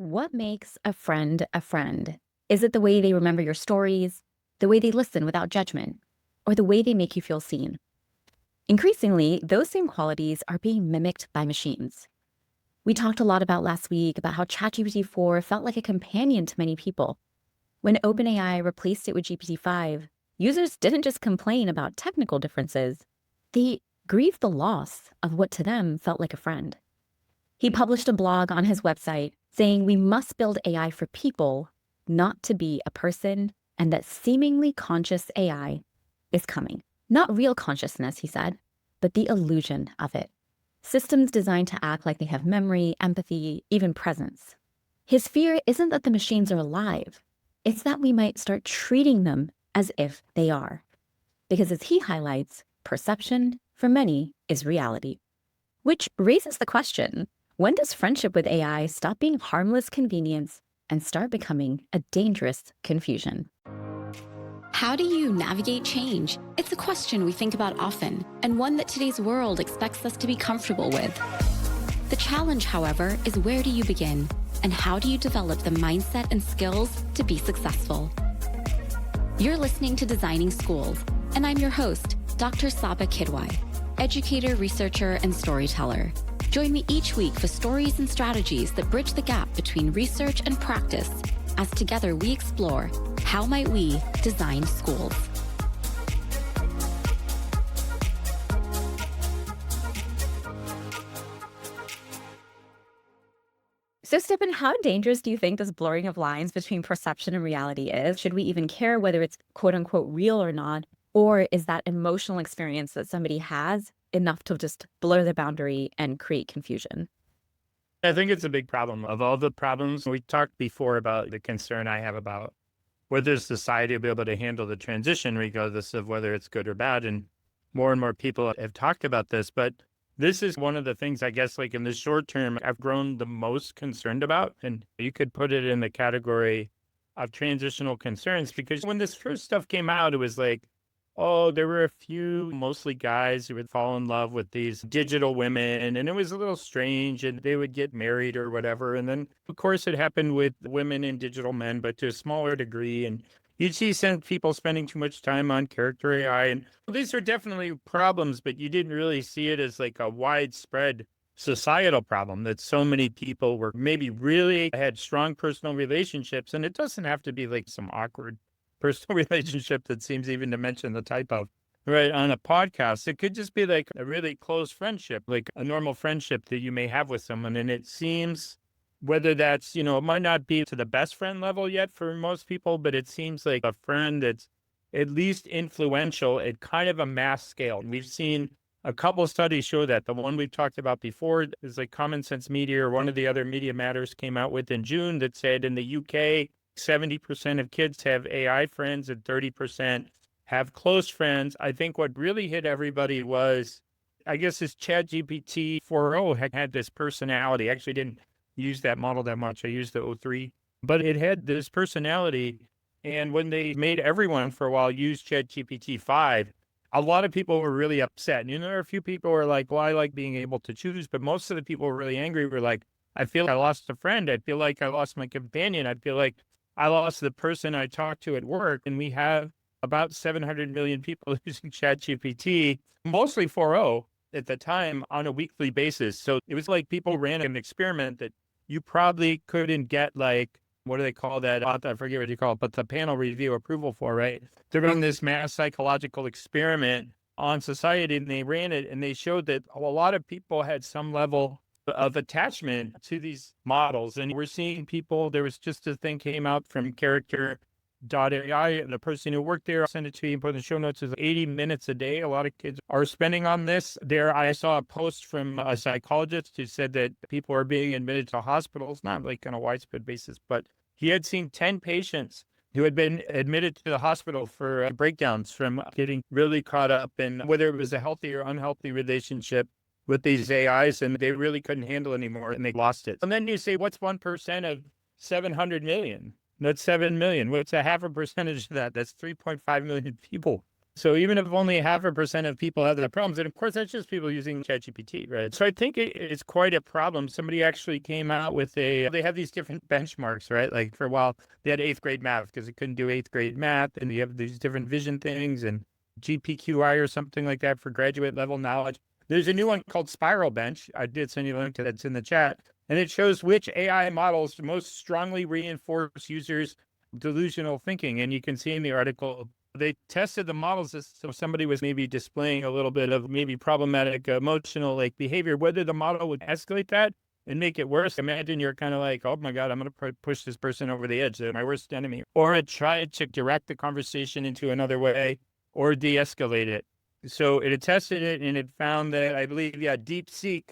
what makes a friend a friend? Is it the way they remember your stories, the way they listen without judgment, or the way they make you feel seen? Increasingly, those same qualities are being mimicked by machines. We talked a lot about last week about how ChatGPT-4 felt like a companion to many people. When OpenAI replaced it with GPT-5, users didn't just complain about technical differences, they grieved the loss of what to them felt like a friend. He published a blog on his website saying we must build AI for people, not to be a person, and that seemingly conscious AI is coming. Not real consciousness, he said, but the illusion of it. Systems designed to act like they have memory, empathy, even presence. His fear isn't that the machines are alive, it's that we might start treating them as if they are. Because as he highlights, perception, for many, is reality. Which raises the question, when does friendship with AI stop being harmless convenience and start becoming a dangerous confusion? How do you navigate change? It's a question we think about often, and one that today's world expects us to be comfortable with. The challenge, however, is where do you begin? And how do you develop the mindset and skills to be successful? You're listening to Designing Schools, and I'm your host, Dr. Sabba Quidwai, educator, researcher, and storyteller. Join me each week for stories and strategies that bridge the gap between research and practice, as together we explore how might we design schools. So, Stefan, how dangerous do you think this blurring of lines between perception and reality is? Should we even care whether it's quote unquote real or not? Or is that emotional experience that somebody has enough to just blur the boundary and create confusion? I think it's a big problem. Of all the problems, we talked before about the concern I have about whether society will be able to handle the transition, regardless of whether it's good or bad. And more people have talked about this. But this is one of the things, I guess, like in the short term, I've grown the most concerned about. And you could put it in the category of transitional concerns, because when this first stuff came out, it was like, oh, there were a few, mostly guys, who would fall in love with these digital women, and it was a little strange, and they would get married or whatever. And then, of course, it happened with women and digital men, but to a smaller degree. And you'd see some people spending too much time on Character.AI. And these are definitely problems, but you didn't really see it as like a widespread societal problem, that so many people were maybe really had strong personal relationships. And it doesn't have to be like some awkward personal relationship that seems even to mention the type of right on a podcast. It could just be like a really close friendship, like a normal friendship that you may have with someone. And it seems, whether that's, it might not be to the best friend level yet for most people, but it seems like a friend that's at least influential at kind of a mass scale. And we've seen a couple of studies show that. The one we've talked about before is like Common Sense Media, or one of the other Media Matters came out with in June, that said in the UK, 70% of kids have AI friends and 30% have close friends. I think what really hit everybody was, I guess, this ChatGPT 4.0 had this personality. I actually didn't use that model that much. I used the O3, but it had this personality. And when they made everyone for a while use ChatGPT 5, a lot of people were really upset. And there are a few people who are like, well, I like being able to choose. But most of the people were really angry, were like, I feel like I lost a friend. I feel like I lost my companion. I feel like I lost the person I talked to at work. And we have about 700 million people using ChatGPT, mostly 4.0 at the time, on a weekly basis. So it was like people ran an experiment that you probably couldn't get, like, what do they call that? I forget what you call it, but the panel review approval for, right? They're running this mass psychological experiment on society, and they ran it, and they showed that a lot of people had some level of attachment to these models. And we're seeing people, there was just a thing came out from Character.AI, the person who worked there, I'll send it to you and put in the show notes, is 80 minutes a day. A lot of kids are spending on this. There, I saw a post from a psychologist who said that people are being admitted to hospitals, not like on a widespread basis, but he had seen 10 patients who had been admitted to the hospital for breakdowns from getting really caught up in whether it was a healthy or unhealthy relationship with these AIs, and they really couldn't handle anymore, and they lost it. And then you say, what's 1% of 700 million? That's 7 million. What's a half a percentage of that? That's 3.5 million people. So even if only 0.5% of people have that problems, and of course that's just people using ChatGPT, right? So I think it's quite a problem. Somebody actually came out with they have these different benchmarks, right? Like for a while they had 8th grade math because it couldn't do 8th grade math, and you have these different vision things and GPQI or something like that for graduate level knowledge. There's a new one called Spiral Bench. I did send you a link to that's in the chat, and it shows which AI models most strongly reinforce users' delusional thinking. And you can see in the article they tested the models as so somebody was maybe displaying a little bit of maybe problematic emotional like behavior, whether the model would escalate that and make it worse. Imagine you're kind of like, oh my God, I'm going to push this person over the edge. They're my worst enemy. Or it tried to direct the conversation into another way or de-escalate it. So it had tested it and it found that I believe, DeepSeek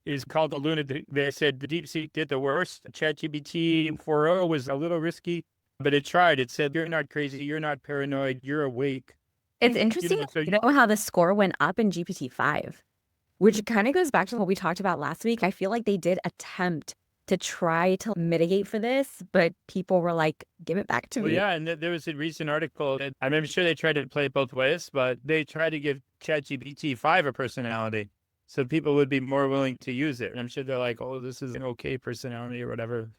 is called the lunatic. They said the DeepSeek did the worst. ChatGPT 4.0 was a little risky, but it tried. It said, you're not crazy. You're not paranoid. You're awake. It's interesting, how the score went up in GPT-5, which kind of goes back to what we talked about last week. I feel like they did attempt to try to mitigate for this, but people were like, give it back to me. Yeah, and there was a recent article that I'm sure they tried to play it both ways, but they tried to give ChatGPT 5 a personality so people would be more willing to use it. And I'm sure they're like, oh, this is an okay personality or whatever.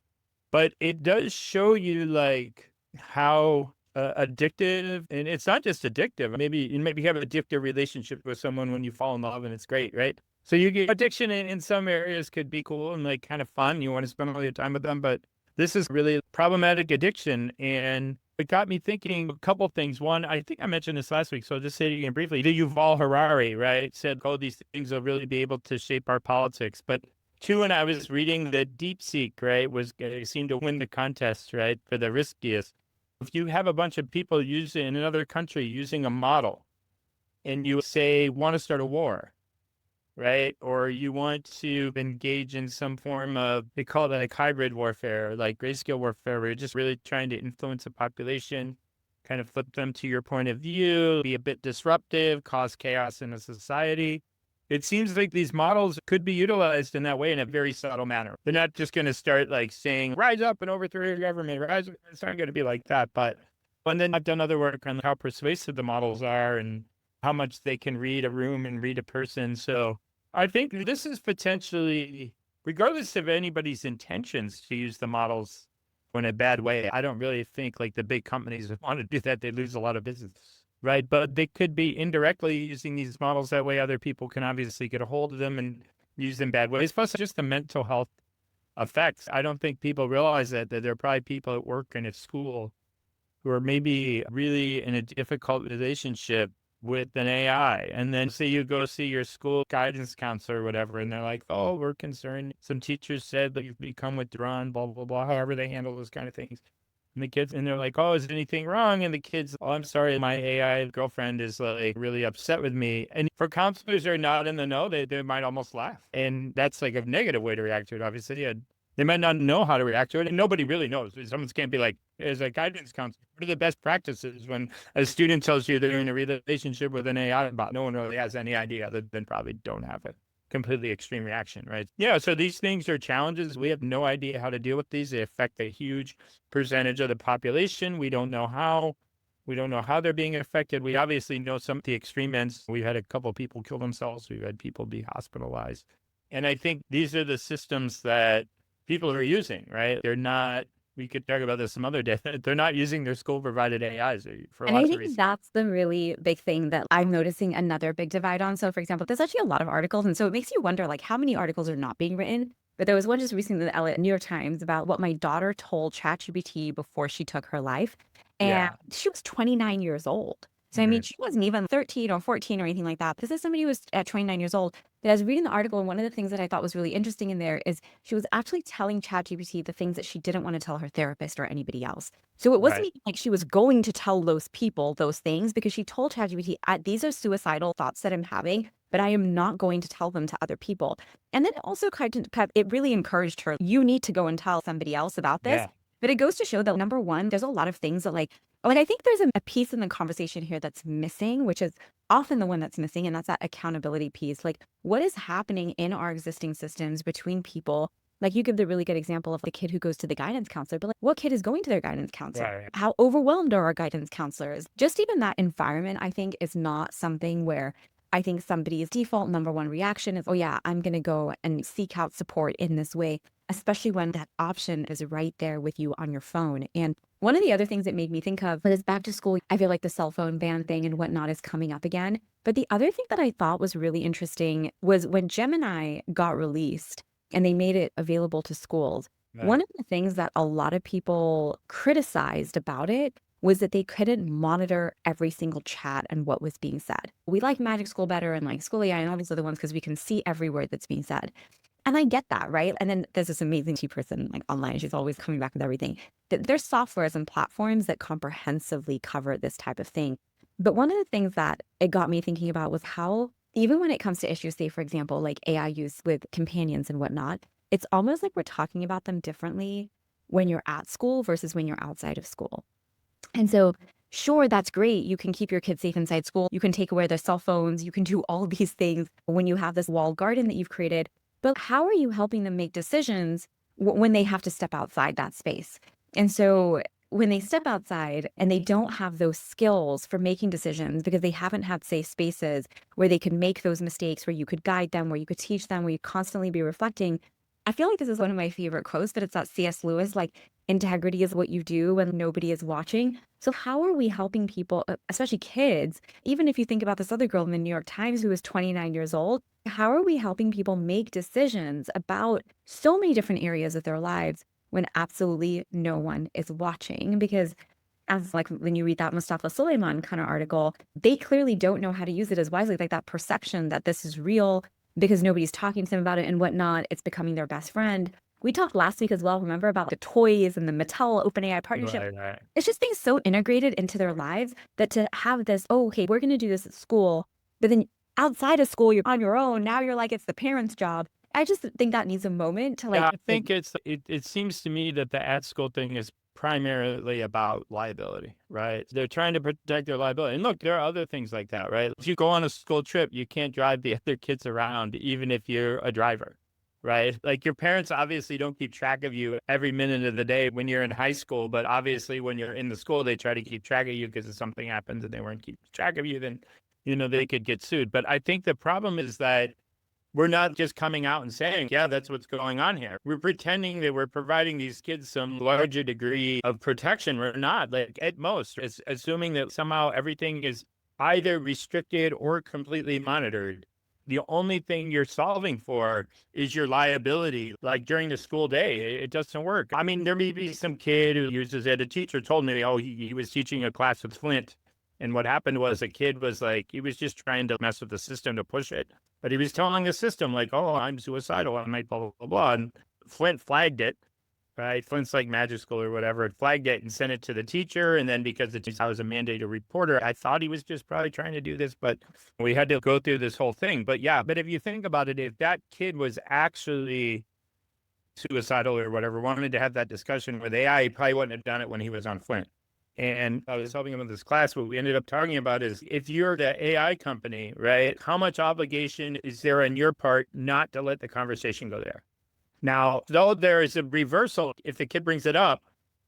But it does show you like how addictive, and it's not just addictive. Maybe you have an addictive relationship with someone when you fall in love and it's great, right? So you get addiction in some areas could be cool and like kind of fun. You want to spend all your time with them, but this is really problematic addiction. And it got me thinking a couple of things. One, I think I mentioned this last week, so I'll just say it again briefly. The Yuval Harari, right, said, oh, these things will really be able to shape our politics. But two, when I was reading that DeepSeek, right, seemed to win the contest, right, for the riskiest. If you have a bunch of people in another country using a model and you say, want to start a war, right? Or you want to engage in some form of, they call it like hybrid warfare, like grayscale warfare, where you're just really trying to influence a population, kind of flip them to your point of view, be a bit disruptive, cause chaos in a society. It seems like these models could be utilized in that way in a very subtle manner. They're not just going to start like saying, rise up and overthrow your government. Rise up. It's not going to be like that. And then I've done other work on how persuasive the models are and how much they can read a room and read a person. So I think this is potentially, regardless of anybody's intentions to use the models in a bad way, I don't really think like the big companies want to do that. They lose a lot of business, right? But they could be indirectly using these models. That way other people can obviously get a hold of them and use them bad ways. Plus just the mental health effects. I don't think people realize that there are probably people at work and at school who are maybe really in a difficult relationship with an AI. And then say you go see your school guidance counselor or whatever, and they're like, oh, we're concerned. Some teachers said that you've become withdrawn, blah, blah, blah, however they handle those kind of things. And the kids, and they're like, oh, is anything wrong? And the kids, oh, I'm sorry, my AI girlfriend is like really upset with me. And for counselors who are not in the know, they might almost laugh. And that's like a negative way to react to it, obviously. And they might not know how to react to it. And nobody really knows. Someone can't be like, as a guidance counselor, what are the best practices when a student tells you they're in a relationship with an AI bot? No one really has any idea other than probably don't have it. Completely extreme reaction, right? Yeah, so these things are challenges. We have no idea how to deal with these. They affect a huge percentage of the population. We don't know how. We don't know how they're being affected. We obviously know some of the extreme ends. We've had a couple of people kill themselves. We've had people be hospitalized. And I think these are the systems that people are using, right? They're not, we could talk about this some other day. They're not using their school-provided AIs for And I lots of think reasons. that's the really big thing that I'm noticing another big divide on. So, for example, there's actually a lot of articles. And so it makes you wonder, like, how many articles are not being written? But there was one just recently in the New York Times about what my daughter told ChatGPT before she took her life. And Yeah. she was 29 years old. So, I mean, she wasn't even 13 or 14 or anything like that. This is somebody who was at 29 years old. But I was reading the article, and one of the things that I thought was really interesting in there is she was actually telling ChatGPT the things that she didn't want to tell her therapist or anybody else. So it wasn't Right. even like she was going to tell those people those things, because she told ChatGPT, these are suicidal thoughts that I'm having, but I am not going to tell them to other people. And then it also it really encouraged her, you need to go and tell somebody else about this. Yeah. But it goes to show that, number one, there's a lot of things that like I think there's a piece in the conversation here that's missing, which is often the one that's missing, and that's that accountability piece. Like, what is happening in our existing systems between people Like you give the really good example of the kid who goes to the guidance counselor, but like what kid is going to their guidance counselor? Right. How overwhelmed are our guidance counselors? Just even that environment, I think, is not something where I think somebody's default number one reaction is, oh yeah, I'm going to go and seek out support in this way, especially when that option is right there with you on your phone. And one of the other things it made me think of was back to school. I feel like the cell phone ban thing and whatnot is coming up again. But the other thing that I thought was really interesting was when Gemini got released and they made it available to schools. Right. One of the things that a lot of people criticized about it was that they couldn't monitor every single chat and what was being said. We like Magic School better and like School AI and all these other ones because we can see every word that's being said. And I get that, right? And then there's this amazing person like online. She's always coming back with everything. There's softwares and platforms that comprehensively cover this type of thing. But one of the things that it got me thinking about was how, even when it comes to issues, say, for example, like AI use with companions and whatnot, it's almost like we're talking about them differently when you're at school versus when you're outside of school. And so, sure, that's great. You can keep your kids safe inside school. You can take away their cell phones. You can do all these things when you have this walled garden that you've created. But how are you helping them make decisions when they have to step outside that space? And so when they step outside and they don't have those skills for making decisions because they haven't had safe spaces where they could make those mistakes, where you could guide them, where you could teach them, where you constantly be reflecting. I feel like this is one of my favorite quotes, but it's that C.S. Lewis, like, integrity is what you do when nobody is watching. So how are we helping people, especially kids, even if you think about this other girl in the New York Times who was 29 years old, how are we helping people make decisions about so many different areas of their lives when absolutely no one is watching? Because as like when you read that Mustafa Suleyman kind of article, they clearly don't know how to use it as wisely, like that perception that this is real because nobody's talking to them about it and whatnot. It's becoming their best friend. We talked last week as well, remember, about the toys and the Mattel OpenAI partnership. Right. It's just being so integrated into their lives that to have this, oh, okay, we're going to do this at school, but then outside of school, you're on your own. Now you're like, it's the parents' job. I just think that needs a moment to like. Yeah, I think it seems to me that the at school thing is primarily about liability, right? They're trying to protect their liability. And look, there are other things like that, right? If you go on a school trip, you can't drive the other kids around, even if you're a driver, right? Like your parents obviously don't keep track of you every minute of the day when you're in high school, but obviously when you're in the school, they try to keep track of you because if something happens and they weren't keeping track of you, then, they could get sued. But I think the problem is that we're not just coming out and saying, yeah, that's what's going on here. We're pretending that we're providing these kids some larger degree of protection. We're not. Like at most, it's assuming that somehow everything is either restricted or completely monitored. The only thing you're solving for is your liability. Like during the school day, it doesn't work. I mean, there may be some kid who uses it. A teacher told me, oh, he was teaching a class with Flint. And what happened was a kid was like, he was just trying to mess with the system to push it. But he was telling the system like, oh, I'm suicidal. I might blah, blah, blah, blah. And Flint flagged it, right? Flint's like Magic School or whatever. It flagged it and sent it to the teacher. And then because I was a mandated reporter, I thought he was just probably trying to do this, but we had to go through this whole thing. But yeah, but if you think about it, if that kid was actually suicidal or whatever, wanted to have that discussion with AI, he probably wouldn't have done it when he was on Flint. And I was helping him with this class. What we ended up talking about is if you're the AI company, right, how much obligation is there on your part not to let the conversation go there? Now, though there is a reversal, if the kid brings it up,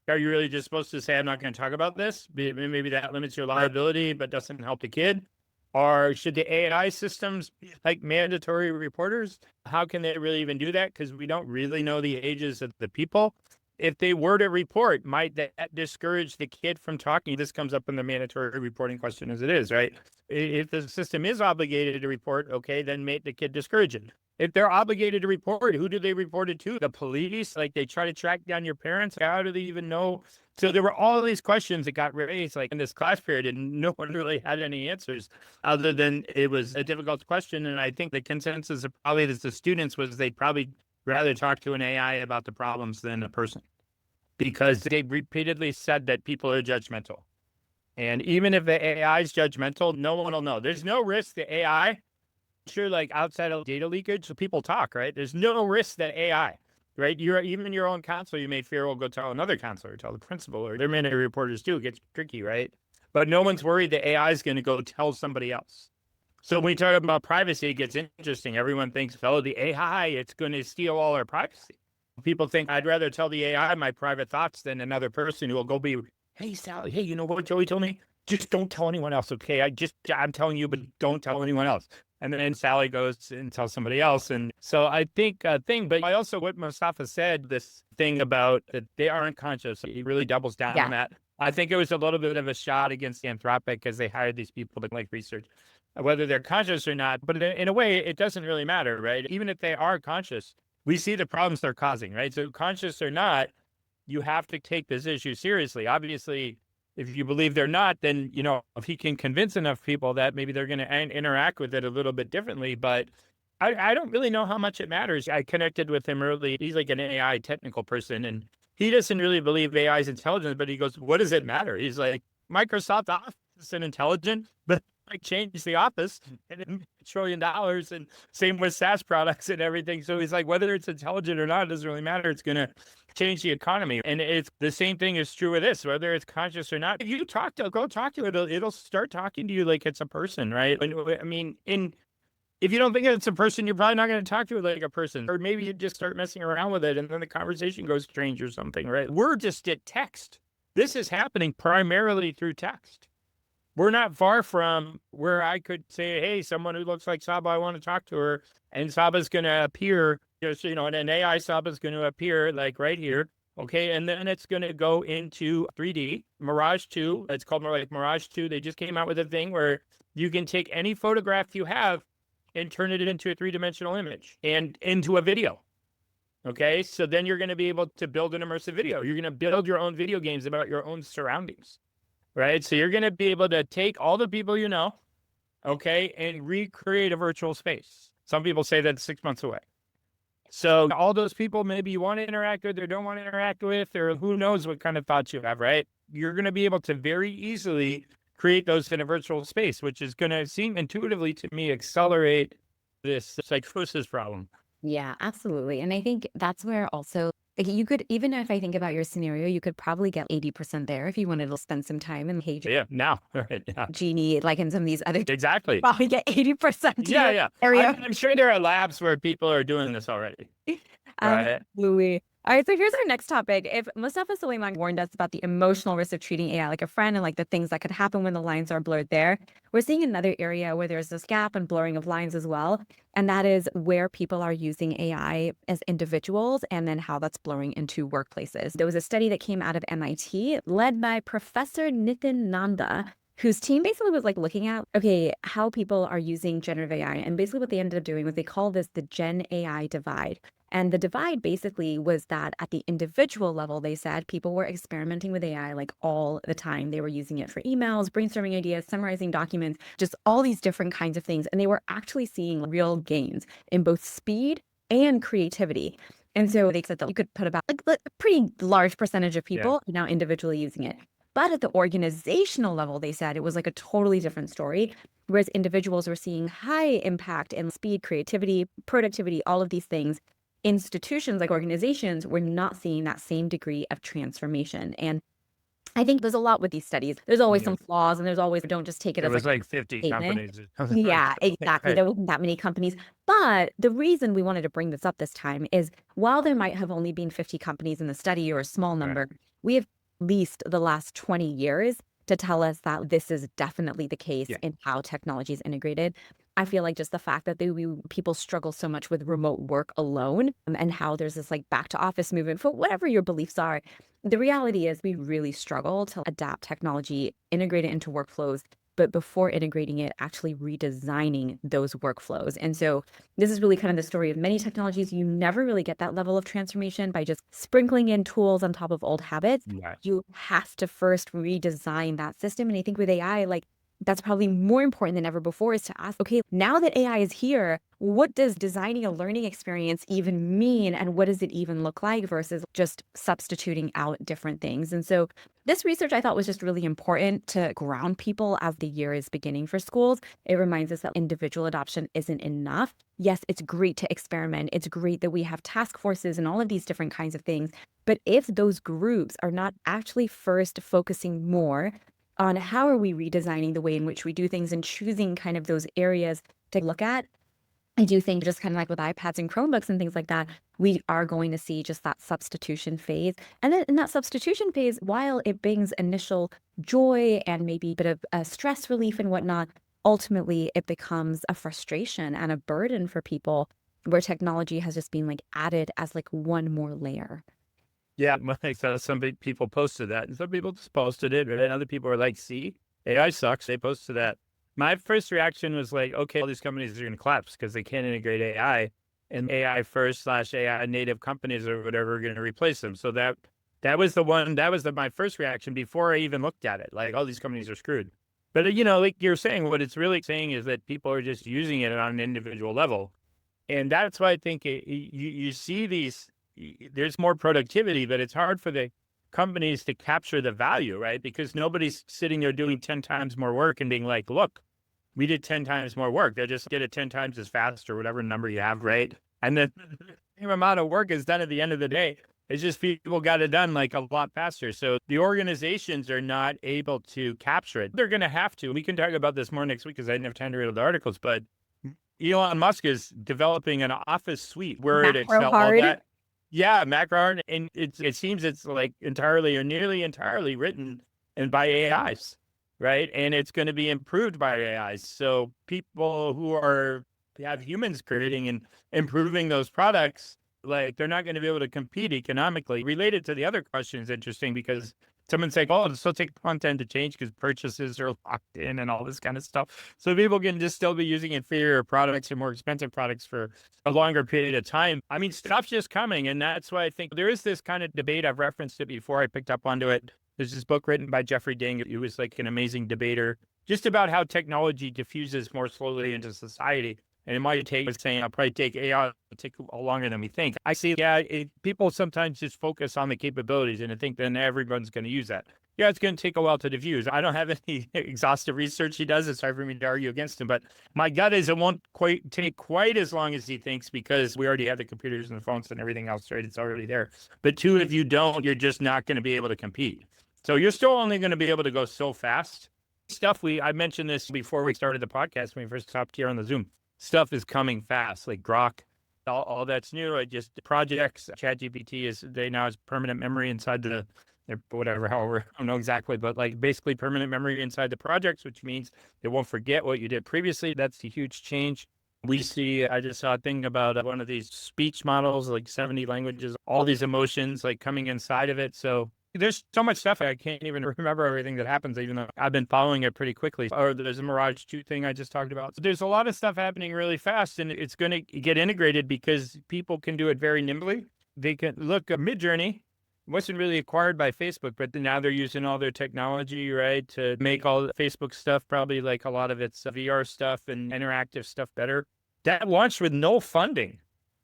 are you really just supposed to say, I'm not going to talk about this? Maybe that limits your liability, but doesn't help the kid. Or should the AI systems be like mandatory reporters? How can they really even do that? Because we don't really know the ages of the people. If they were to report, might that discourage the kid from talking? This comes up in the mandatory reporting question as it is, right? If the system is obligated to report, okay, then make the kid discourage it. If they're obligated to report, who do they report it to? The police? Like they try to track down your parents? How do they even know? So there were all these questions that got raised like in this class period and no one really had any answers other than it was a difficult question. And I think the consensus of probably the students was they'd probably rather talk to an AI about the problems than a person because they repeatedly said that people are judgmental. And even if the AI is judgmental, no one will know. There's no risk to AI. Sure, like outside of data leakage, so people talk, right? There's no risk that AI, right? Even your own counselor, you may fear will go tell another counselor, tell the principal, or their mandatory reporters too. It gets tricky, right? But no one's worried that AI is going to go tell somebody else. So when we talk about privacy, it gets interesting. Everyone thinks, oh, the AI, it's going to steal all our privacy. People think I'd rather tell the AI my private thoughts than another person who will go be, hey, Sally, hey, you know what Joey told me? Just don't tell anyone else, okay? I'm telling you, but don't tell anyone else. And then Sally goes and tells somebody else. And so I think but I also, what Mustafa said, this thing about that they aren't conscious, he really doubles down on that. I think it was a little bit of a shot against Anthropic because they hired these people to like research whether they're conscious or not. But in a way, it doesn't really matter, right? Even if they are conscious, we see the problems they're causing, right? So conscious or not, you have to take this issue seriously. Obviously, if you believe they're not, then, you know, if he can convince enough people that maybe they're going to interact with it a little bit differently. But I don't really know how much it matters. I connected with him early. He's like an AI technical person, and he doesn't really believe AI is intelligent, but he goes, what does it matter? He's like, Microsoft Office isn't intelligent, but like change the office and $1 trillion, and same with SaaS products and everything. So he's like, whether it's intelligent or not, it doesn't really matter. It's going to change the economy. And it's the same thing is true with this, whether it's conscious or not. If you go talk to it, it'll start talking to you like it's a person, right? I mean, if you don't think it's a person, you're probably not going to talk to it like a person. Or maybe you just start messing around with it and then the conversation goes strange or something, right? We're just at text. This is happening primarily through text. We're not far from where I could say, hey, someone who looks like Sabba, I want to talk to her. And Sabba's going to appear, just, you know, and an AI Sabba's going to appear like right here. Okay. And then it's going to go into 3D, Mirage 2. It's called more like Mirage 2. They just came out with a thing where you can take any photograph you have and turn it into a 3-dimensional image and into a video. Okay. So then you're going to be able to build an immersive video. You're going to build your own video games about your own surroundings. Right. So you're going to be able to take all the people you know, okay, and recreate a virtual space. Some people say that's 6 months away. So all those people maybe you want to interact with or don't want to interact with, or who knows what kind of thoughts you have, right? You're going to be able to very easily create those in a virtual space, which is going to seem intuitively to me accelerate this psychosis problem. Yeah, absolutely. And I think that's where also, like, you could, even if I think about your scenario, you could probably get 80% there if you wanted to spend some time in Hey now. Right, yeah. Genie, like in some of these other, exactly. Probably get 80% Yeah. area. I'm sure there are labs where people are doing this already. Right. Absolutely. All right, so here's our next topic. If Mustafa Suleyman warned us about the emotional risk of treating AI like a friend and like the things that could happen when the lines are blurred there, we're seeing another area where there's this gap and blurring of lines as well. And that is where people are using AI as individuals and then how that's blurring into workplaces. There was a study that came out of MIT led by Professor Nitin Nanda, whose team basically was like looking at, okay, how people are using generative AI. And basically what they ended up doing was they call this the GenAI divide. And the divide basically was that at the individual level, they said people were experimenting with AI like all the time. They were using it for emails, brainstorming ideas, summarizing documents, just all these different kinds of things. And they were actually seeing real gains in both speed and creativity. And so they said that you could put about like a pretty large percentage of people now individually using it. But at the organizational level, they said it was like a totally different story. Whereas individuals were seeing high impact in speed, creativity, productivity, all of these things. Institutions like organizations were not seeing that same degree of transformation. And I think there's a lot with these studies. There's always some flaws, and there's always, don't just take it as was like 50 statement. companies. Yeah, exactly. There wasn't that many companies. But the reason we wanted to bring this up this time is while there might have only been 50 companies in the study or a small number, we have at least the last 20 years to tell us that this is definitely the case in how technology is integrated. I feel like just the fact that people struggle so much with remote work alone and how there's this like back to office movement for whatever your beliefs are. The reality is we really struggle to adapt technology, integrate it into workflows, but before integrating it, actually redesigning those workflows. And so this is really kind of the story of many technologies. You never really get that level of transformation by just sprinkling in tools on top of old habits. You have to first redesign that system. And I think with AI, like, that's probably more important than ever before is to ask, okay, now that AI is here, what does designing a learning experience even mean? And what does it even look like versus just substituting out different things? And so this research I thought was just really important to ground people as the year is beginning for schools. It reminds us that individual adoption isn't enough. Yes, it's great to experiment. It's great that we have task forces and all of these different kinds of things. But if those groups are not actually first focusing more on how are we redesigning the way in which we do things and choosing kind of those areas to look at, I do think just kind of like with iPads and Chromebooks and things like that, we are going to see just that substitution phase. And then in that substitution phase, while it brings initial joy and maybe a bit of stress relief and whatnot, ultimately it becomes a frustration and a burden for people where technology has just been like added as like one more layer. Yeah, like some people posted that, and some people just posted it, and other people are like, "See, AI sucks." They posted that. My first reaction was like, "Okay, all these companies are going to collapse because they can't integrate AI, and AI first slash AI native companies or whatever are going to replace them." So that was the one. That was my first reaction before I even looked at it. Like, all these companies are screwed. But like you're saying, what it's really saying is that people are just using it on an individual level. And that's why I think you see these, there's more productivity, but it's hard for the companies to capture the value, right? Because nobody's sitting there doing 10 times more work and being like, look, we did 10 times more work. They just did it 10 times as fast or whatever number you have, right? And the same amount of work is done at the end of the day. It's just people got it done like a lot faster. So the organizations are not able to capture it. They're going to have to. We can talk about this more next week because I didn't have time to read all the articles, but Elon Musk is developing an office suite where it Macro excel all hard. that. Yeah, macro, and it seems it's like entirely or nearly entirely written and by AIs, right? And it's going to be improved by AIs. So people who have humans creating and improving those products, like they're not going to be able to compete economically. Related to the other question is interesting because someone's like, oh, it'll still take content to change because purchases are locked in and all this kind of stuff. So people can just still be using inferior products and more expensive products for a longer period of time. I mean, stuff's just coming. And that's why I think there is this kind of debate. I've referenced it before. I picked up onto it. There's this book written by Jeffrey Ding. He was like an amazing debater just about how technology diffuses more slowly into society. And it might take, saying, I'll probably take AI, it'll take longer than we think. I see, yeah, people sometimes just focus on the capabilities and I think then everyone's going to use that. Yeah, it's going to take a while to diffuse. I don't have any exhaustive research he does. It's hard for me to argue against him. But my gut is it won't take quite as long as he thinks because we already have the computers and the phones and everything else, right? It's already there. But two, if you don't, you're just not going to be able to compete. So you're still only going to be able to go so fast. I mentioned this before we started the podcast when we first stopped here on the Zoom. Stuff is coming fast, like Grok, all that's new. Just projects, ChatGPT they now has permanent memory inside however, I don't know exactly, but like basically permanent memory inside the projects, which means it won't forget what you did previously. That's a huge change. I just saw a thing about one of these speech models, like 70 languages, all these emotions like coming inside of it. So there's so much stuff I can't even remember everything that happens, even though I've been following it pretty quickly. Or there's a Mirage 2 thing I just talked about. So there's a lot of stuff happening really fast, and it's going to get integrated because people can do it very nimbly. They can look at Midjourney wasn't really acquired by Facebook, but now they're using all their technology, right, to make all the Facebook stuff, probably like a lot of its VR stuff and interactive stuff better. That launched with no funding.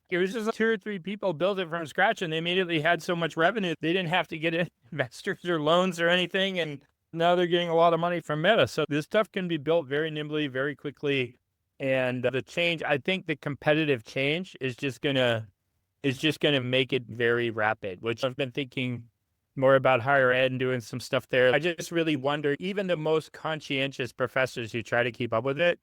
It was just 2 or 3 people built it from scratch, and they immediately had so much revenue. They didn't have to get investors or loans or anything, and now they're getting a lot of money from Meta. So this stuff can be built very nimbly, very quickly. And the change, I think the competitive change is just going to make it very rapid, which I've been thinking more about higher ed and doing some stuff there. I just really wonder, even the most conscientious professors who try to keep up with it,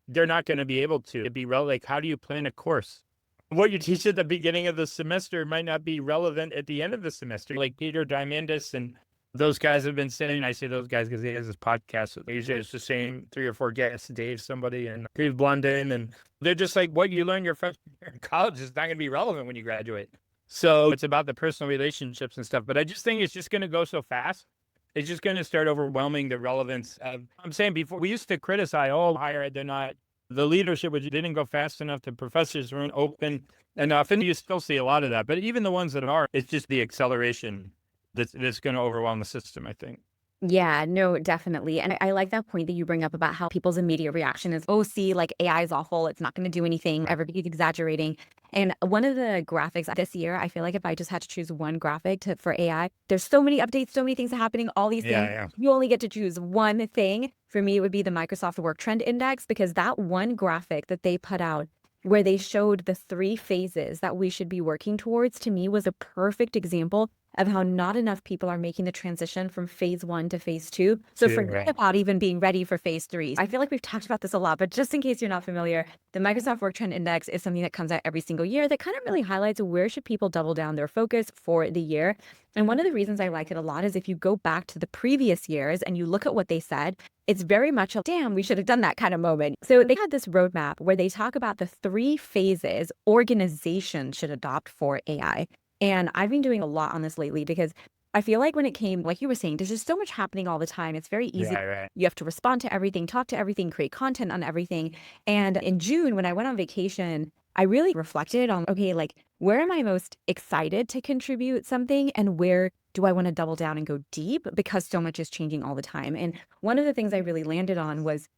they're not going to be able to. It'd be like, how do you plan a course? What you teach at the beginning of the semester might not be relevant at the end of the semester. Like Peter Diamandis and those guys have been saying, I say those guys because he has this podcast. Usually it's the same 3 or 4 guests, Dave, somebody, and Steve Blunden. And they're just like, what you learn your freshman year in college is not going to be relevant when you graduate. So it's about the personal relationships and stuff. But I just think it's just going to go so fast. It's just going to start overwhelming the relevance of, I'm saying before, we used to criticize, higher ed, they're not. The leadership, which didn't go fast enough, the professors weren't open enough. And you still see a lot of that. But even the ones that are, it's just the acceleration that's going to overwhelm the system, I think. Yeah, no, definitely. And I like that point that you bring up about how people's immediate reaction is, oh, see, like AI is awful. It's not going to do anything. Everybody's exaggerating. And one of the graphics this year, I feel like if I just had to choose one graphic for AI, there's so many updates, so many things happening, all these things. Yeah. You only get to choose one thing. For me, it would be the Microsoft Work Trend Index, because that one graphic that they put out where they showed the 3 phases that we should be working towards, to me was a perfect example of how not enough people are making the transition from phase 1 to phase 2. So forget Right. about even being ready for phase 3. I feel like we've talked about this a lot, but just in case you're not familiar, the Microsoft Work Trend Index is something that comes out every single year that kind of really highlights where should people double down their focus for the year. And one of the reasons I like it a lot is if you go back to the previous years and you look at what they said, it's very much a damn, we should have done that kind of moment. So they had this roadmap where they talk about the 3 phases organizations should adopt for AI. And I've been doing a lot on this lately because I feel like when it came, like you were saying, there's just so much happening all the time. It's very easy. Right. You have to respond to everything, talk to everything, create content on everything. And in June, when I went on vacation, I really reflected on, okay, like where am I most excited to contribute something and where do I want to double down and go deep because so much is changing all the time. And one of the things I really landed on was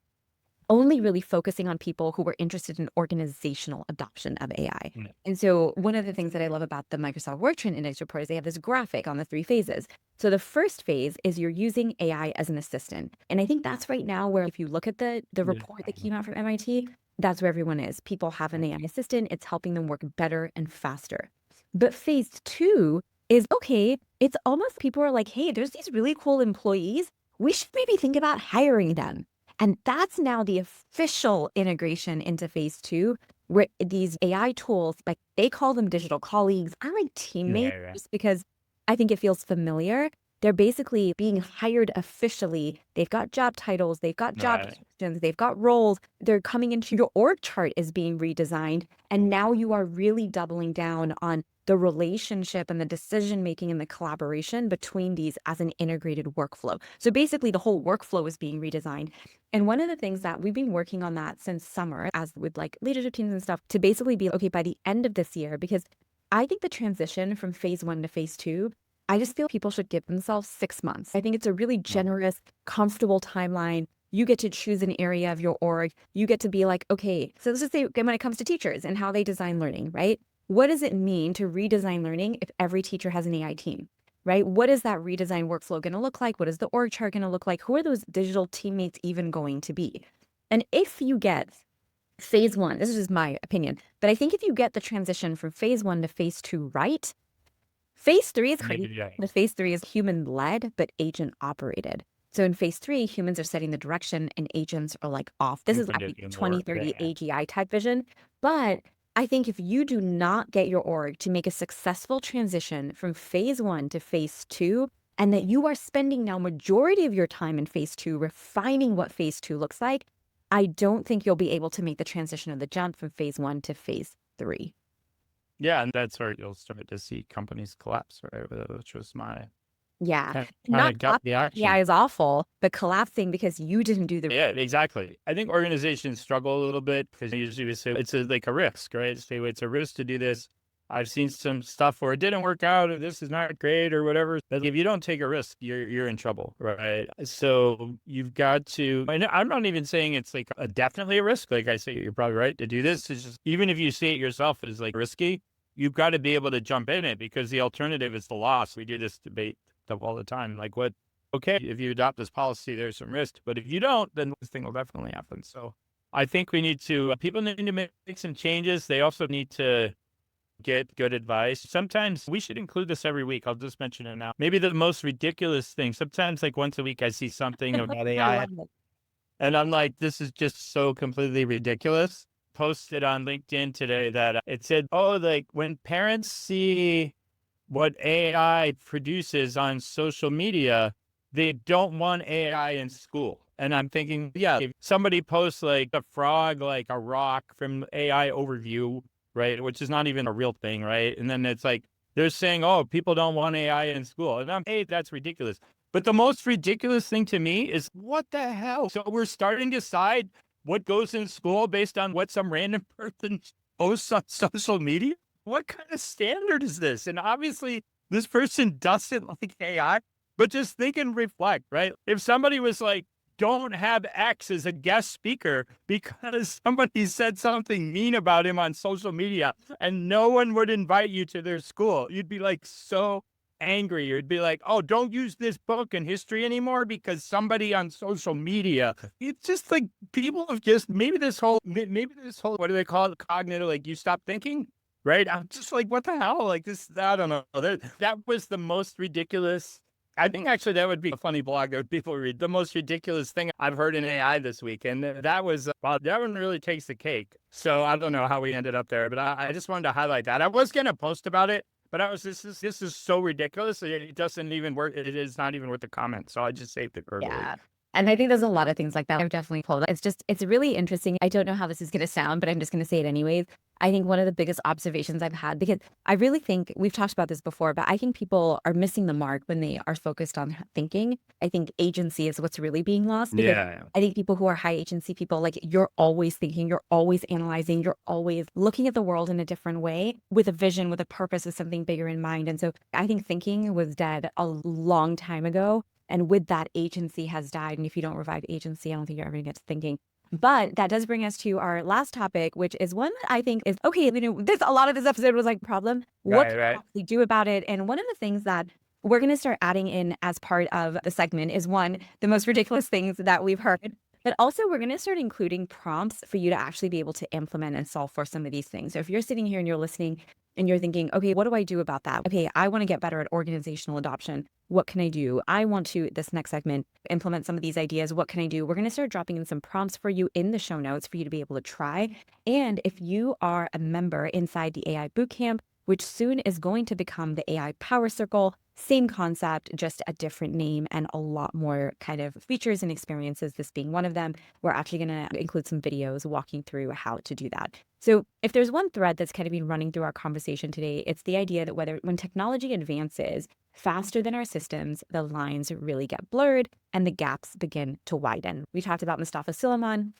only really focusing on people who were interested in organizational adoption of AI. Yeah. And so one of the things that I love about the Microsoft Work Trend Index report is they have this graphic on the 3 phases. So the first phase is you're using AI as an assistant. And I think that's right now where if you look at the report that came out from MIT, that's where everyone is. People have an AI assistant. It's helping them work better and faster. But phase 2 is, okay, it's almost people are like, hey, there's these really cool employees. We should maybe think about hiring them. And that's now the official integration into phase 2, where these AI tools, like they call them digital colleagues, are like teammates just because I think it feels familiar. They're basically being hired officially. They've got job titles, they've got job descriptions, they've got roles. They're coming into your org chart is being redesigned. And now you are really doubling down on the relationship and the decision making and the collaboration between these as an integrated workflow. So basically the whole workflow is being redesigned. And one of the things that we've been working on that since summer, as with like leadership teams and stuff, to basically be, okay, by the end of this year, because I think the transition from phase 1 to phase 2, I just feel people should give themselves 6 months. I think it's a really generous, comfortable timeline. You get to choose an area of your org. You get to be like, okay, so let's just say when it comes to teachers and how they design learning, right? What does it mean to redesign learning if every teacher has an AI team, right? What is that redesign workflow going to look like? What is the org chart going to look like? Who are those digital teammates even going to be? And if you get phase 1, this is just my opinion, but I think if you get the transition from phase 1 to phase 2 right, phase 3 is crazy. The phase 3 is human-led, but agent-operated. So in phase 3, humans are setting the direction and agents are like off. This is like 2030 AGI type vision. But I think if you do not get your org to make a successful transition from phase 1 to phase 2, and that you are spending now majority of your time in phase 2 refining what phase 2 looks like, I don't think you'll be able to make the transition of the jump from phase 1 to phase 3. Yeah, and that's where you'll start to see companies collapse, right? Which was my Not gut reaction. AI is awful, but collapsing because you didn't do the Exactly. I think organizations struggle a little bit because usually we say it's like a risk, right? Say it's a risk to do this. I've seen some stuff where it didn't work out, or this is not great, or whatever. But if you don't take a risk, you're in trouble, right? So you've got to. And I'm not even saying it's like definitely a risk. Like I say, you're probably right to do this. It's just even if you see it yourself as like risky, you've got to be able to jump in it because the alternative is the loss. We do this debate stuff all the time. Like what? Okay, if you adopt this policy, there's some risk, but if you don't, then this thing will definitely happen. So I think we need to. People need to make some changes. They also need to get good advice. Sometimes we should include this every week. I'll just mention it now. Maybe the most ridiculous thing. Sometimes like once a week I see something about AI and I'm like, this is just so completely ridiculous. Posted on LinkedIn today that it said, oh, like when parents see what AI produces on social media, they don't want AI in school. And I'm thinking, yeah, if somebody posts like a frog, like a rock from AI overview, right, which is not even a real thing, right? And then it's like, they're saying, oh, people don't want AI in school. And hey, that's ridiculous. But the most ridiculous thing to me is what the hell? So we're starting to decide what goes in school based on what some random person posts on social media? What kind of standard is this? And obviously, this person doesn't like AI, but just think and reflect, right? If somebody was like, don't have X as a guest speaker because somebody said something mean about him on social media and no one would invite you to their school, you'd be like so angry. You'd be like, oh, don't use this book in history anymore because somebody on social media. It's just like people have just maybe this whole what do they call it? Cognitive, like you stop thinking, Right? I'm just like, what the hell? Like this, I don't know. That was the most ridiculous. I think actually that would be a funny blog that people read. The most ridiculous thing I've heard in AI this week. And that was, wow, that one really takes the cake. So I don't know how we ended up there, but I just wanted to highlight that. I was going to post about it, but I was, this is so ridiculous. It doesn't even work. It is not even worth the comment. So I just saved it verbally. Yeah. And I think there's a lot of things like that I've definitely pulled. It's really interesting. I don't know how this is going to sound, but I'm just going to say it anyways. I think one of the biggest observations I've had, because I really think we've talked about this before, but I think people are missing the mark when they are focused on thinking. I think agency is what's really being lost, because Yeah. I think people who are high agency people, like you're always thinking, you're always analyzing, you're always looking at the world in a different way with a vision, with a purpose, with something bigger in mind. And so I think thinking was dead a long time ago. And with that, agency has died. And if you don't revive agency, I don't think you're ever going to get to thinking. But that does bring us to our last topic, which is one that I think is, okay, you know, a lot of this episode was like problem. What can we Right. actually do about it? And one of the things that we're going to start adding in as part of the segment is, one, the most ridiculous things that we've heard. But also, we're going to start including prompts for you to actually be able to implement and solve for some of these things. So if you're sitting here and you're listening and you're thinking, okay, what do I do about that? Okay, I want to get better at organizational adoption. What can I do? I want to, this next segment, implement some of these ideas. What can I do? We're going to start dropping in some prompts for you in the show notes for you to be able to try. And if you are a member inside the AI Bootcamp, which soon is going to become the AI Power Circle, same concept, just a different name and a lot more kind of features and experiences, this being one of them. We're actually going to include some videos walking through how to do that. So if there's one thread that's kind of been running through our conversation today, it's the idea that when technology advances faster than our systems, the lines really get blurred and the gaps begin to widen. We talked about Mustafa Suleyman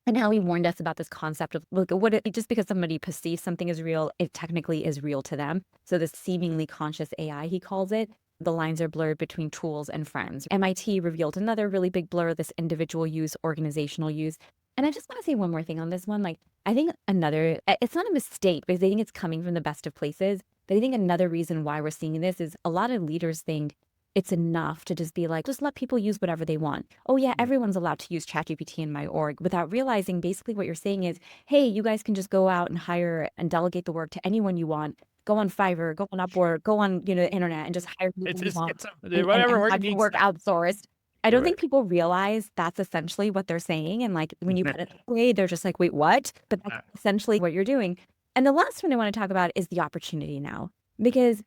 and how he warned us about this concept of, look, just because somebody perceives something as real, it technically is real to them. So this seemingly conscious AI, he calls it, the lines are blurred between tools and friends. MIT revealed another really big blur, this individual use, organizational use. And I just want to say one more thing on this one. Like, I think it's not a mistake because I think it's coming from the best of places. But I think another reason why we're seeing this is a lot of leaders think it's enough to just be like, just let people use whatever they want. Oh yeah, everyone's allowed to use ChatGPT in my org, without realizing basically what you're saying is, hey, you guys can just go out and hire and delegate the work to anyone you want. Go on Fiverr, go on Upwork, go on, you know, the internet and just hire people you want Whatever and work have your needs work done. outsourced. I don't Right. think people realize that's essentially what they're saying. And like when you put it that way, they're just like, wait, what? But that's essentially what you're doing. And the last one I want to talk about is the opportunity now, because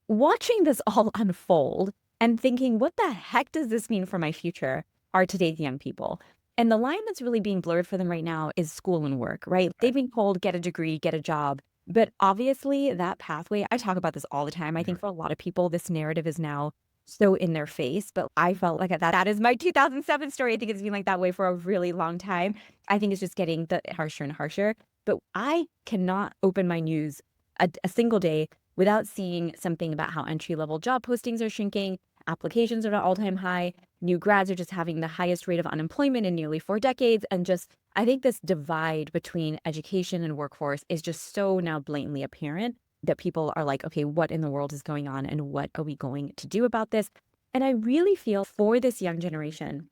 watching this all unfold and thinking, what the heck does this mean for my future, are today's young people. And the line that's really being blurred for them right now is school and work, right? They've been told, get a degree, get a job. But obviously that pathway, I talk about this all the time. I think for a lot of people, this narrative is now so in their face, but I felt like that is my 2007 story. I think it's been like that way for a really long time. I think it's just getting harsher and harsher. But I cannot open my news a single day without seeing something about how entry-level job postings are shrinking, applications are at an all-time high, new grads are just having the highest rate of unemployment in nearly 4 decades. And just, I think this divide between education and workforce is just so now blatantly apparent that people are like, okay, what in the world is going on and what are we going to do about this? And I really feel for this young generation,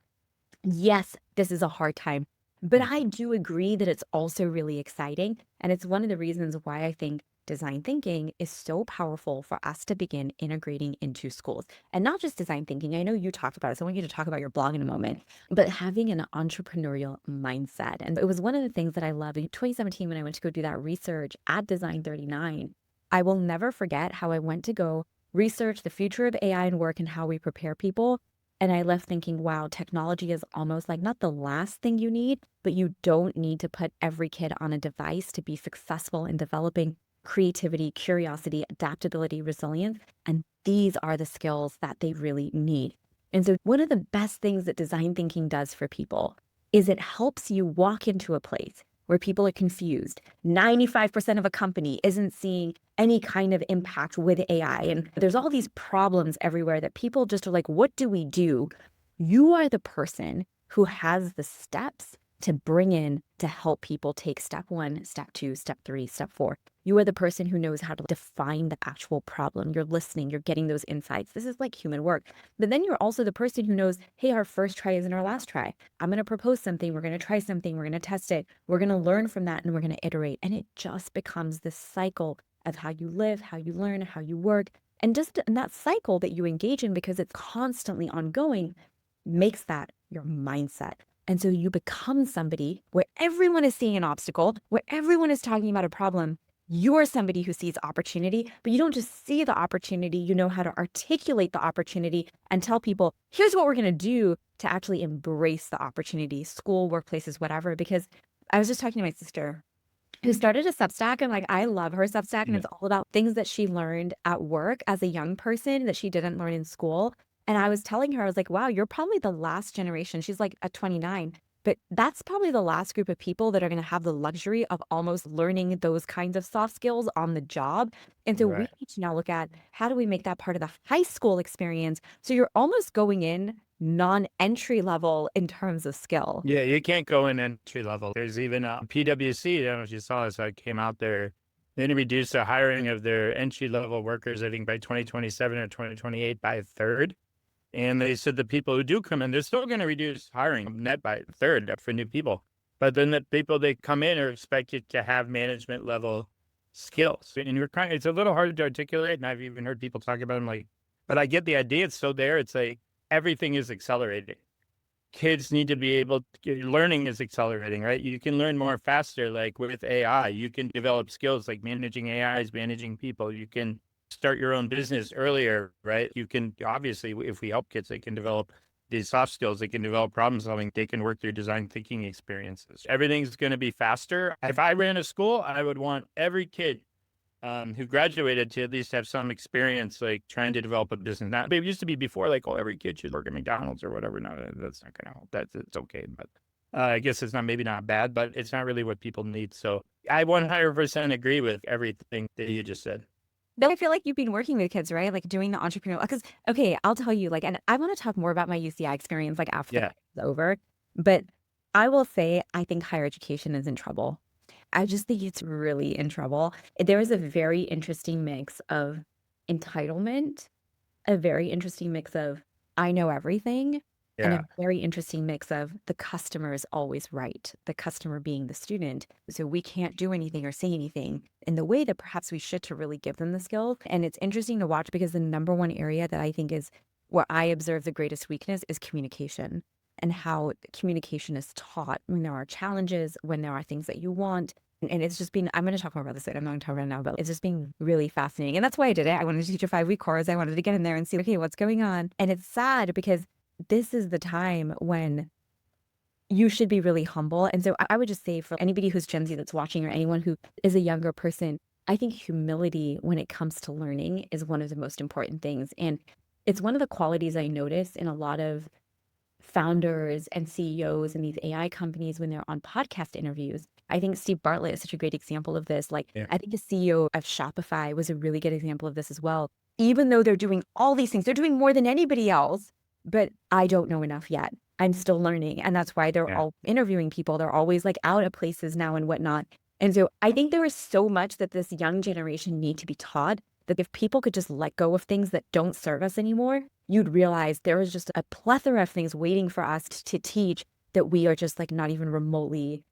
yes, this is a hard time, but I do agree that it's also really exciting. And it's one of the reasons why I think design thinking is so powerful for us to begin integrating into schools. And not just design thinking. I know you talked about it, so I want you to talk about your blog in a moment, but having an entrepreneurial mindset. And it was one of the things that I loved in 2017 when I went to go do that research at Design 39. I will never forget how I went to go research the future of AI and work and how we prepare people. And I left thinking, wow, technology is almost like not the last thing you need, but you don't need to put every kid on a device to be successful in developing creativity, curiosity, adaptability, resilience. And these are the skills that they really need. And so one of the best things that design thinking does for people is it helps you walk into a place where people are confused. 95% of a company isn't seeing any kind of impact with AI. And there's all these problems everywhere that people just are like, what do we do? You are the person who has the steps to bring in to help people take step 1, step 2, step 3, step 4. You are the person who knows how to define the actual problem. You're listening, you're getting those insights. This is like human work. But then you're also the person who knows, hey, our first try isn't our last try. I'm going to propose something. We're going to try something. We're going to test it. We're going to learn from that and we're going to iterate. And it just becomes this cycle of how you live, how you learn, how you work. And just in that cycle that you engage in, because it's constantly ongoing, makes that your mindset. And so you become somebody where everyone is seeing an obstacle, where everyone is talking about a problem. You're somebody who sees opportunity, but you don't just see the opportunity, you know how to articulate the opportunity and tell people, here's what we're going to do to actually embrace the opportunity, school, workplaces, whatever. Because I was just talking to my sister who started a Substack, and like, I love her Substack, and Yeah. it's all about things that she learned at work as a young person that she didn't learn in school. And I was telling her, I was like, wow, you're probably the last generation. She's like at 29, but that's probably the last group of people that are going to have the luxury of almost learning those kinds of soft skills on the job. And so we Right. need to now look at, how do we make that part of the high school experience? So you're almost going in non-entry level in terms of skill. Yeah, you can't go in entry level. There's even PwC, I don't know if you saw this, I came out there. They reduced the hiring of their entry level workers, I think by 2027 or 2028 by a third. And they said the people who do come in, they're still going to reduce hiring net by a third for new people. But then the people that come in are expected to have management level skills. And you're it's a little hard to articulate. And I've even heard people talk about them like, but I get the idea. It's so there. It's like everything is accelerating. Kids need to be able to, learning is accelerating, right? You can learn more faster, like with AI. You can develop skills like managing AIs, managing people. You can start your own business earlier, right? You can, obviously, if we help kids, they can develop these soft skills. They can develop problem solving. They can work through design thinking experiences. Everything's going to be faster. If I ran a school, I would want every kid who graduated to at least have some experience, like trying to develop a business. Now, it used to be before, like, oh, every kid should work at McDonald's or whatever. No, that's not going to help. It's okay, but I guess it's maybe not bad, but it's not really what people need. So I 100% agree with everything that you just said. But I feel like you've been working with kids, right? Like doing the entrepreneurial, because, okay, I'll tell you, like, and I want to talk more about my UCI experience, like after Yeah. it's over. But I will say, I think higher education is in trouble. I just think it's really in trouble. There is a very interesting mix of entitlement, a very interesting mix of, I know everything, and Yeah. a very interesting mix of, the customer is always right, the customer being the student. So we can't do anything or say anything in the way that perhaps we should to really give them the skills. And it's interesting to watch, because the number one area that I think is where I observe the greatest weakness is communication, and how communication is taught when there are challenges, when there are things that you want. And it's just been, I'm going to talk more about this later. I'm not going to talk about it now, but it's just been really fascinating. And that's why I did it. I wanted to teach a 5-week course. I wanted to get in there and see, okay, what's going on? And it's sad, because this is the time when you should be really humble. And so I would just say, for anybody who's Gen Z that's watching, or anyone who is a younger person, I think humility when it comes to learning is one of the most important things. And it's one of the qualities I notice in a lot of founders and CEOs in these AI companies when they're on podcast interviews. I think Steve Bartlett is such a great example of this. Like, Yeah. I think the CEO of Shopify was a really good example of this as well. Even though they're doing all these things, they're doing more than anybody else, but I don't know enough yet. I'm still learning. And that's why they're Yeah. all interviewing people. They're always like out at places now and whatnot. And so I think there is so much that this young generation need to be taught, that if people could just let go of things that don't serve us anymore, you'd realize there is just a plethora of things waiting for us to teach that we are just like not even remotely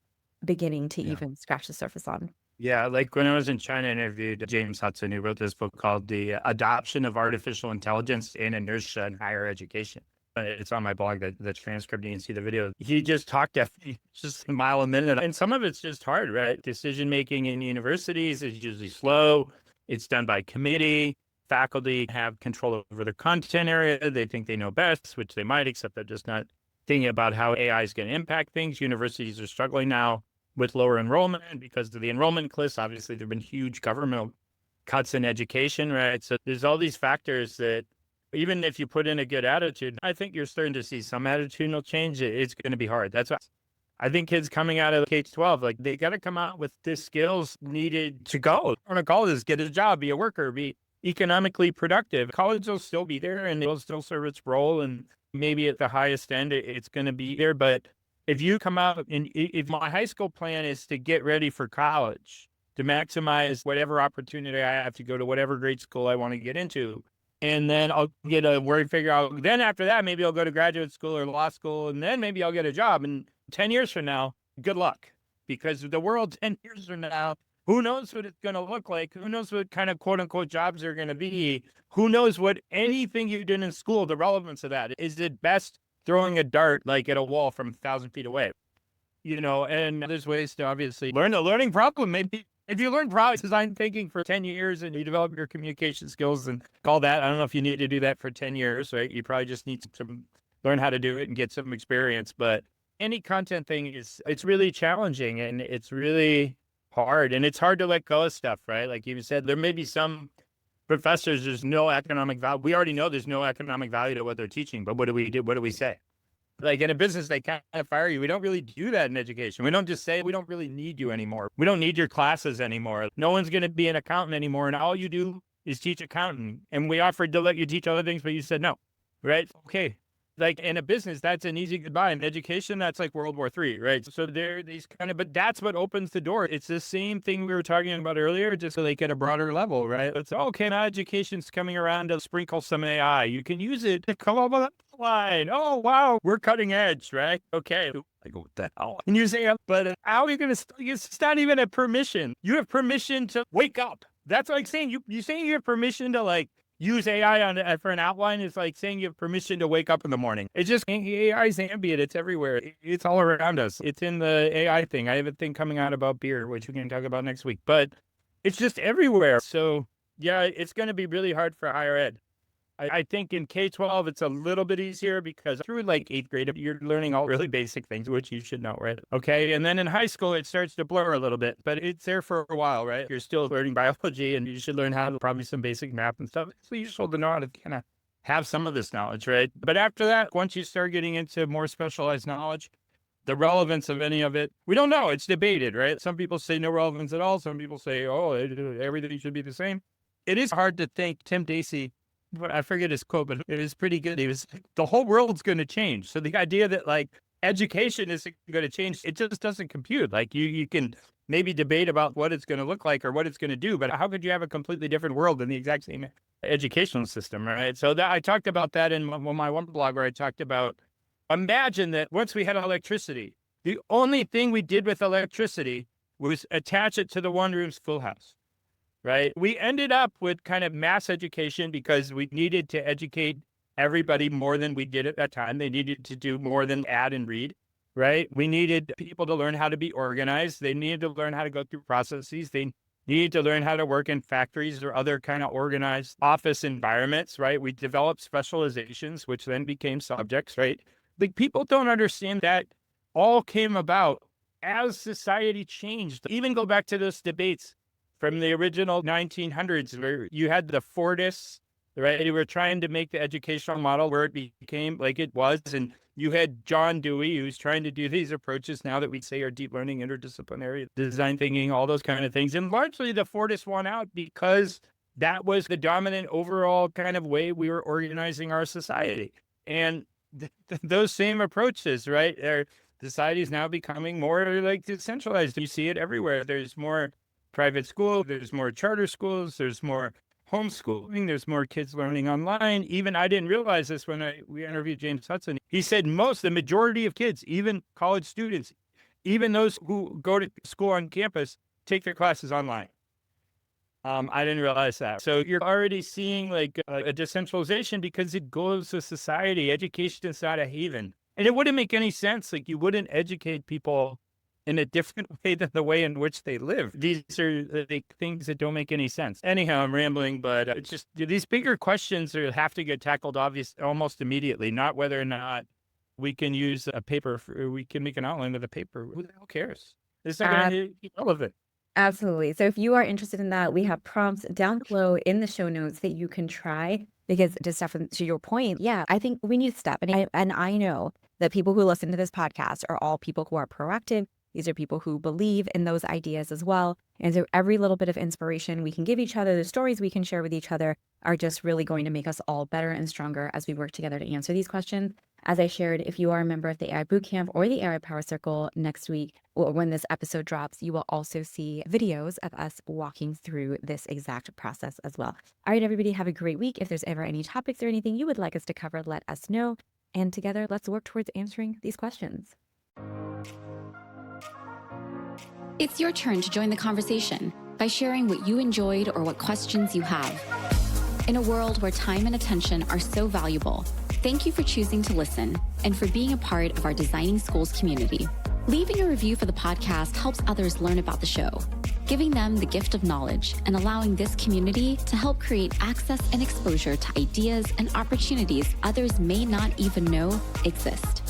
beginning to Yeah. even scratch the surface on. Yeah, like when I was in China, I interviewed James Hudson, who wrote this book called The Adoption of Artificial Intelligence in Inertia in Higher Education. It's on my blog, the transcript, you can see the video. He just talked at just a mile a minute. And some of it's just hard, right? Decision making in universities is usually slow. It's done by committee. Faculty have control over the content area. They think they know best, which they might, except they're just not thinking about how AI is going to impact things. Universities are struggling now with lower enrollment because of the enrollment cliffs. Obviously, there have been huge governmental cuts in education, right? So there's all these factors that, even if you put in a good attitude, I think you're starting to see some attitudinal change. It's going to be hard. That's why I think kids coming out of K-12, like, they got to come out with the skills needed to go. I want to call this, get a job, be a worker, be economically productive. College will still be there and it will still serve its role. And maybe at the highest end, it's going to be there. But if you come out and if my high school plan is to get ready for college, to maximize whatever opportunity I have to go to whatever grade school I want to get into, and then I'll get a word figure out. Then after that, maybe I'll go to graduate school or law school, and then maybe I'll get a job. And 10 years from now, good luck, because the world 10 years from now Who knows what it's going to look like? Who knows what kind of quote unquote jobs are going to be? Who knows what anything you did in school, the relevance of that? Is it best throwing a dart like at a wall from 1,000 feet away? And there's ways to obviously learn a learning problem. Maybe if you learn problem design thinking for 10 years and you develop your communication skills and call that, I don't know if you need to do that for 10 years, right? You probably just need to learn how to do it and get some experience. But any content thing it's really challenging and it's really hard. And it's hard to let go of stuff, right? Like you said, there may be some professors, there's no economic value. We already know there's no economic value to what they're teaching, but what do we do? What do we say? Like in a business, they kind of fire you. We don't really do that in education. We don't just say, we don't really need you anymore. We don't need your classes anymore. No one's going to be an accountant anymore. And all you do is teach accounting. And we offered to let you teach other things, but you said no, right? Okay. Like in a business, that's an easy goodbye. In education, that's like World War III, right? So there are these but that's what opens the door. It's the same thing we were talking about earlier, just like at a broader level, right? It's okay, now education's coming around to sprinkle some AI. You can use it to come up with a line. Oh, wow, we're cutting edge, right? Okay. I go, what the hell? And you say, but how are you going to, it's not even a permission. You have permission to wake up. That's like saying, you saying you have permission to like, use AI for an outline is like saying you have permission to wake up in the morning. It's just AI is ambient. It's everywhere. It's all around us. It's in the AI thing. I have a thing coming out about beer, which we can talk about next week, but it's just everywhere. So yeah, it's going to be really hard for higher ed. I think in K-12, it's a little bit easier because through like 8th grade, you're learning all really basic things, which you should know, right? Okay. And then in high school, it starts to blur a little bit, but it's there for a while, right? You're still learning biology and you should learn how to probably some basic math and stuff. It's useful to know how to kind of have some of this knowledge, right? But after that, once you start getting into more specialized knowledge, the relevance of any of it, we don't know. It's debated, right? Some people say no relevance at all. Some people say, oh, everything should be the same. It is hard to think Tim Dacey, I forget his quote, but it was pretty good. He was, the whole world's going to change. So the idea that like education is going to change, it just doesn't compute. Like you can maybe debate about what it's going to look like or what it's going to do, but how could you have a completely different world than the exact same educational system, right? So I talked about that in my one blog where I talked about, imagine that once we had electricity, the only thing we did with electricity was attach it to the one-room schoolhouse. Right? We ended up with kind of mass education because we needed to educate everybody more than we did at that time. They needed to do more than add and read, right? We needed people to learn how to be organized. They needed to learn how to go through processes. They needed to learn how to work in factories or other kind of organized office environments, right? We developed specializations, which then became subjects, right? Like people don't understand that all came about as society changed. Even go back to those debates from the original 1900s, where you had the Fordists, right? They were trying to make the educational model where it became like it was. And you had John Dewey, who's trying to do these approaches now that we say are deep learning, interdisciplinary design thinking, all those kind of things. And largely the Fordists won out because that was the dominant overall kind of way we were organizing our society. And those same approaches, right? Society is now becoming more like decentralized. You see it everywhere. There's more private school, there's more charter schools, there's more homeschooling, there's more kids learning online. Even I didn't realize this when we interviewed James Hudson. He said the majority of kids, even college students, even those who go to school on campus, take their classes online. I didn't realize that. So you're already seeing like a decentralization because it goes to society. Education is not a haven. And it wouldn't make any sense. Like you wouldn't educate people in a different way than the way in which they live. These are the things that don't make any sense. Anyhow, I'm rambling, but it's just these bigger questions have to get tackled almost immediately, not whether or not we can use a paper, we can make an outline with a paper. Who the hell cares? It's not going to be relevant. Absolutely. So if you are interested in that, we have prompts down below in the show notes that you can try. Because to your point, yeah, I think we need to step. And I know that people who listen to this podcast are all people who are proactive. These are people who believe in those ideas as well. And so every little bit of inspiration we can give each other, the stories we can share with each other are just really going to make us all better and stronger as we work together to answer these questions. As I shared, if you are a member of the AI Bootcamp or the AI Power Circle next week, or when this episode drops, you will also see videos of us walking through this exact process as well. All right, everybody, have a great week. If there's ever any topics or anything you would like us to cover, let us know. And together, let's work towards answering these questions. It's your turn to join the conversation by sharing what you enjoyed or what questions you have. In a world where time and attention are so valuable, thank you for choosing to listen and for being a part of our Designing Schools community. Leaving a review for the podcast helps others learn about the show, giving them the gift of knowledge and allowing this community to help create access and exposure to ideas and opportunities others may not even know exist.